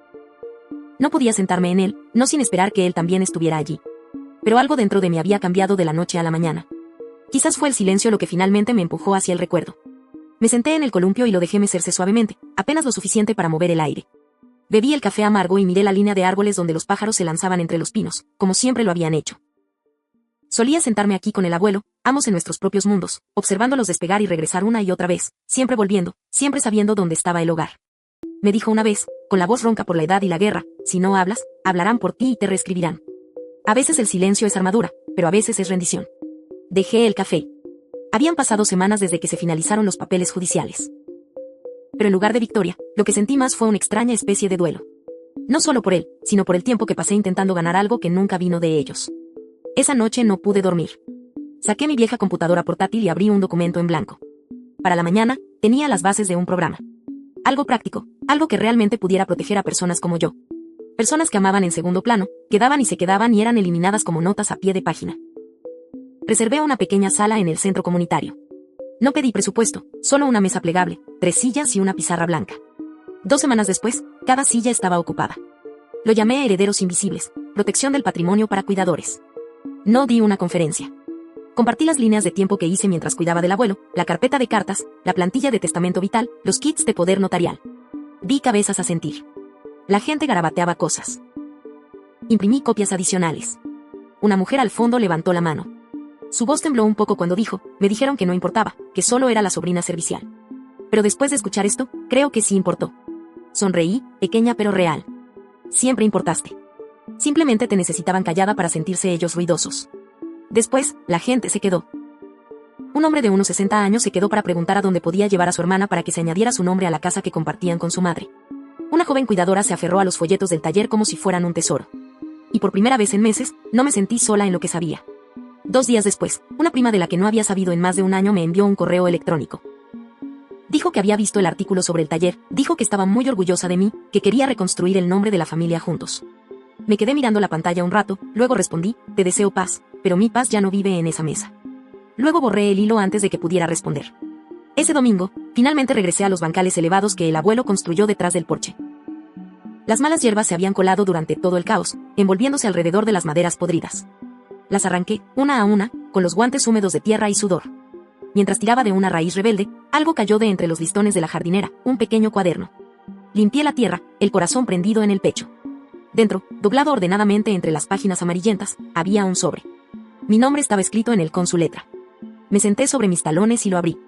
No podía sentarme en él, no sin esperar que él también estuviera allí. Pero algo dentro de mí había cambiado de la noche a la mañana. Quizás fue el silencio lo que finalmente me empujó hacia el recuerdo. Me senté en el columpio y lo dejé mecerse suavemente, apenas lo suficiente para mover el aire. Bebí el café amargo y miré la línea de árboles donde los pájaros se lanzaban entre los pinos, como siempre lo habían hecho. Solía sentarme aquí con el abuelo, ambos en nuestros propios mundos, observándolos despegar y regresar una y otra vez, siempre volviendo, siempre sabiendo dónde estaba el hogar. Me dijo una vez, con la voz ronca por la edad y la guerra, si no hablas, hablarán por ti y te reescribirán. A veces el silencio es armadura, pero a veces es rendición. Dejé el café. Habían pasado semanas desde que se finalizaron los papeles judiciales. Pero en lugar de victoria, lo que sentí más fue una extraña especie de duelo. No solo por él, sino por el tiempo que pasé intentando ganar algo que nunca vino de ellos. Esa noche no pude dormir. Saqué mi vieja computadora portátil y abrí un documento en blanco. Para la mañana, tenía las bases de un programa. Algo práctico, algo que realmente pudiera proteger a personas como yo. Personas que amaban en segundo plano, quedaban y se quedaban y eran eliminadas como notas a pie de página. Reservé una pequeña sala en el centro comunitario. No pedí presupuesto, solo una mesa plegable, 3 sillas y una pizarra blanca. 2 semanas después, cada silla estaba ocupada. Lo llamé Herederos Invisibles, protección del patrimonio para cuidadores. No di una conferencia. Compartí las líneas de tiempo que hice mientras cuidaba del abuelo, la carpeta de cartas, la plantilla de testamento vital, los kits de poder notarial. Di cabezas a sentir. La gente garabateaba cosas. Imprimí copias adicionales. Una mujer al fondo levantó la mano. Su voz tembló un poco cuando dijo, me dijeron que no importaba, que solo era la sobrina servicial. Pero después de escuchar esto, creo que sí importó. Sonreí, pequeña pero real. Siempre importaste. Simplemente te necesitaban callada para sentirse ellos ruidosos. Después, la gente se quedó. Un hombre de unos 60 años se quedó para preguntar a dónde podía llevar a su hermana para que se añadiera su nombre a la casa que compartían con su madre. Una joven cuidadora se aferró a los folletos del taller como si fueran un tesoro. Y por primera vez en meses, no me sentí sola en lo que sabía. 2 días después, una prima de la que no había sabido en más de un año me envió un correo electrónico. Dijo que había visto el artículo sobre el taller, dijo que estaba muy orgullosa de mí, que quería reconstruir el nombre de la familia juntos. Me quedé mirando la pantalla un rato, luego respondí, te deseo paz, pero mi paz ya no vive en esa mesa. Luego borré el hilo antes de que pudiera responder. Ese domingo, finalmente regresé a los bancales elevados que el abuelo construyó detrás del porche. Las malas hierbas se habían colado durante todo el caos, envolviéndose alrededor de las maderas podridas. Las arranqué, una a una, con los guantes húmedos de tierra y sudor. Mientras tiraba de una raíz rebelde, algo cayó de entre los listones de la jardinera, un pequeño cuaderno. Limpié la tierra, el corazón prendido en el pecho. Dentro, doblado ordenadamente entre las páginas amarillentas, había un sobre. Mi nombre estaba escrito en él con su letra. Me senté sobre mis talones y lo abrí.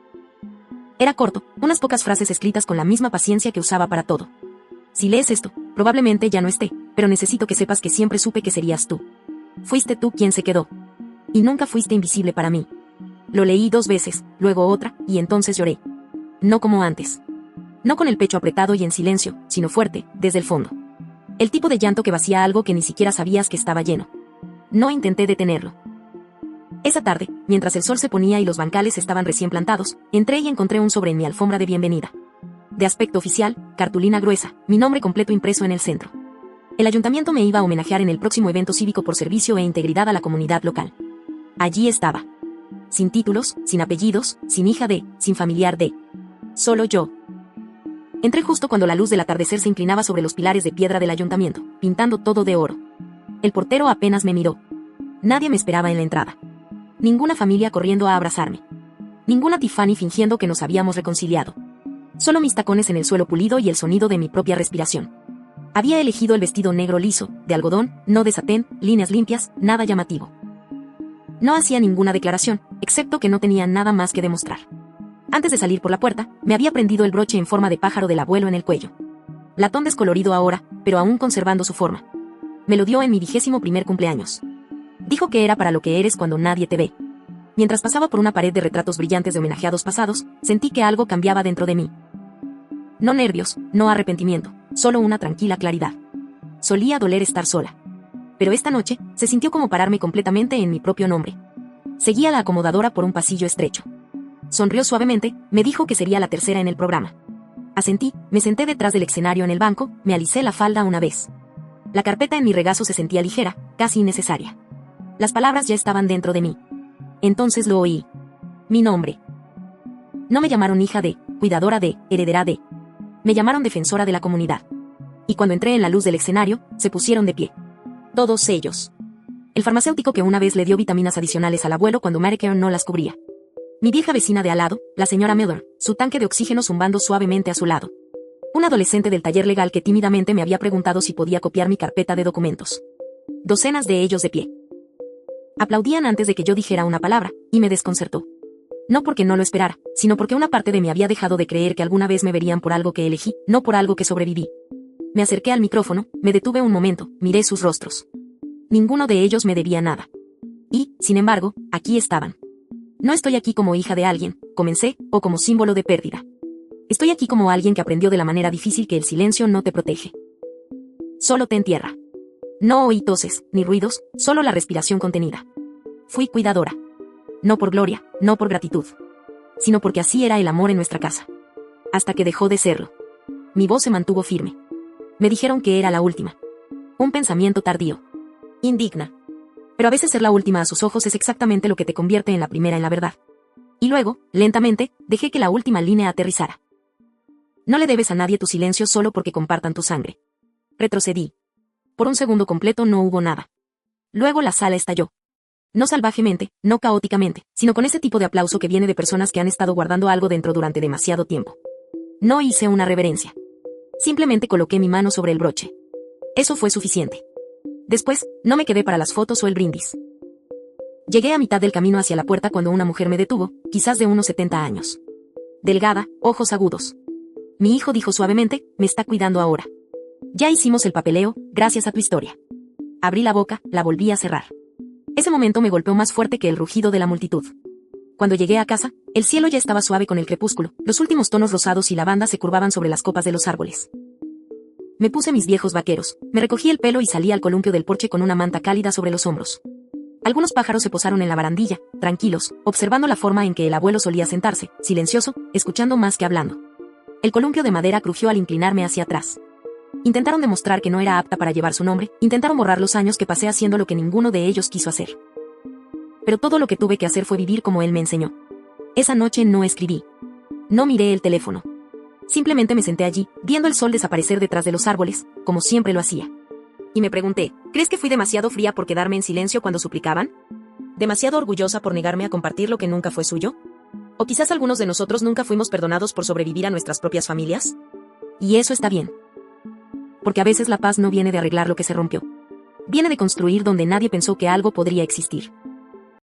Era corto, unas pocas frases escritas con la misma paciencia que usaba para todo. Si lees esto, probablemente ya no esté, pero necesito que sepas que siempre supe que serías tú. Fuiste tú quien se quedó. Y nunca fuiste invisible para mí. Lo leí 2 veces, luego otra, y entonces lloré. No como antes. No con el pecho apretado y en silencio, sino fuerte, desde el fondo. El tipo de llanto que vacía algo que ni siquiera sabías que estaba lleno. No intenté detenerlo. Esa tarde, mientras el sol se ponía y los bancales estaban recién plantados, entré y encontré un sobre en mi alfombra de bienvenida. De aspecto oficial, cartulina gruesa, mi nombre completo impreso en el centro. El ayuntamiento me iba a homenajear en el próximo evento cívico por servicio e integridad a la comunidad local. Allí estaba. Sin títulos, sin apellidos, sin hija de, sin familiar de. Solo yo. Entré justo cuando la luz del atardecer se inclinaba sobre los pilares de piedra del ayuntamiento, pintando todo de oro. El portero apenas me miró. Nadie me esperaba en la entrada. Ninguna familia corriendo a abrazarme. Ninguna Tiffany fingiendo que nos habíamos reconciliado. Solo mis tacones en el suelo pulido y el sonido de mi propia respiración. Había elegido el vestido negro liso, de algodón, no de satén, líneas limpias, nada llamativo. No hacía ninguna declaración, excepto que no tenía nada más que demostrar. Antes de salir por la puerta, me había prendido el broche en forma de pájaro del abuelo en el cuello. Latón descolorido ahora, pero aún conservando su forma. Me lo dio en mi 21º cumpleaños. Dijo que era para lo que eres cuando nadie te ve. Mientras pasaba por una pared de retratos brillantes de homenajeados pasados, sentí que algo cambiaba dentro de mí. No nervios, no arrepentimiento, solo una tranquila claridad. Solía doler estar sola. Pero esta noche, se sintió como pararme completamente en mi propio nombre. Seguí a la acomodadora por un pasillo estrecho. Sonrió suavemente, me dijo que sería la tercera en el programa. Asentí, me senté detrás del escenario en el banco, me alicé la falda una vez. La carpeta en mi regazo se sentía ligera, casi innecesaria. Las palabras ya estaban dentro de mí. Entonces lo oí. Mi nombre. No me llamaron hija de, cuidadora de, heredera de. Me llamaron defensora de la comunidad. Y cuando entré en la luz del escenario, se pusieron de pie. Todos ellos. El farmacéutico que una vez le dio vitaminas adicionales al abuelo cuando Medicare no las cubría. Mi vieja vecina de al lado, la señora Miller, su tanque de oxígeno zumbando suavemente a su lado. Un adolescente del taller legal que tímidamente me había preguntado si podía copiar mi carpeta de documentos. Docenas de ellos de pie. Aplaudían antes de que yo dijera una palabra, y me desconcertó. No porque no lo esperara, sino porque una parte de mí había dejado de creer que alguna vez me verían por algo que elegí, no por algo que sobreviví. Me acerqué al micrófono, me detuve un momento, miré sus rostros. Ninguno de ellos me debía nada. Y, sin embargo, aquí estaban. No estoy aquí como hija de alguien, comencé, o como símbolo de pérdida. Estoy aquí como alguien que aprendió de la manera difícil que el silencio no te protege. Solo te entierra. No oí toses, ni ruidos, solo la respiración contenida. Fui cuidadora. No por gloria, no por gratitud. Sino porque así era el amor en nuestra casa. Hasta que dejó de serlo. Mi voz se mantuvo firme. Me dijeron que era la última. Un pensamiento tardío. Indigna. Pero a veces ser la última a sus ojos es exactamente lo que te convierte en la primera en la verdad. Y luego, lentamente, dejé que la última línea aterrizara. No le debes a nadie tu silencio solo porque compartan tu sangre. Retrocedí. Por un segundo completo no hubo nada. Luego la sala estalló. No salvajemente, no caóticamente, sino con ese tipo de aplauso que viene de personas que han estado guardando algo dentro durante demasiado tiempo. No hice una reverencia. Simplemente coloqué mi mano sobre el broche. Eso fue suficiente. Después, no me quedé para las fotos o el brindis. Llegué a mitad del camino hacia la puerta cuando una mujer me detuvo, quizás de unos 70 años. Delgada, ojos agudos. Mi hijo dijo suavemente, me está cuidando ahora. Ya hicimos el papeleo, gracias a tu historia. Abrí la boca, la volví a cerrar. Ese momento me golpeó más fuerte que el rugido de la multitud. Cuando llegué a casa, el cielo ya estaba suave con el crepúsculo, los últimos tonos rosados y lavanda se curvaban sobre las copas de los árboles. Me puse mis viejos vaqueros, me recogí el pelo y salí al columpio del porche con una manta cálida sobre los hombros. Algunos pájaros se posaron en la barandilla, tranquilos, observando la forma en que el abuelo solía sentarse, silencioso, escuchando más que hablando. El columpio de madera crujió al inclinarme hacia atrás. Intentaron demostrar que no era apta para llevar su nombre, intentaron borrar los años que pasé haciendo lo que ninguno de ellos quiso hacer. Pero todo lo que tuve que hacer fue vivir como él me enseñó. Esa noche no escribí. No miré el teléfono. Simplemente me senté allí, viendo el sol desaparecer detrás de los árboles, como siempre lo hacía. Y me pregunté, ¿crees que fui demasiado fría por quedarme en silencio cuando suplicaban? ¿Demasiado orgullosa por negarme a compartir lo que nunca fue suyo? ¿O quizás algunos de nosotros nunca fuimos perdonados por sobrevivir a nuestras propias familias? Y eso está bien. Porque a veces la paz no viene de arreglar lo que se rompió. Viene de construir donde nadie pensó que algo podría existir.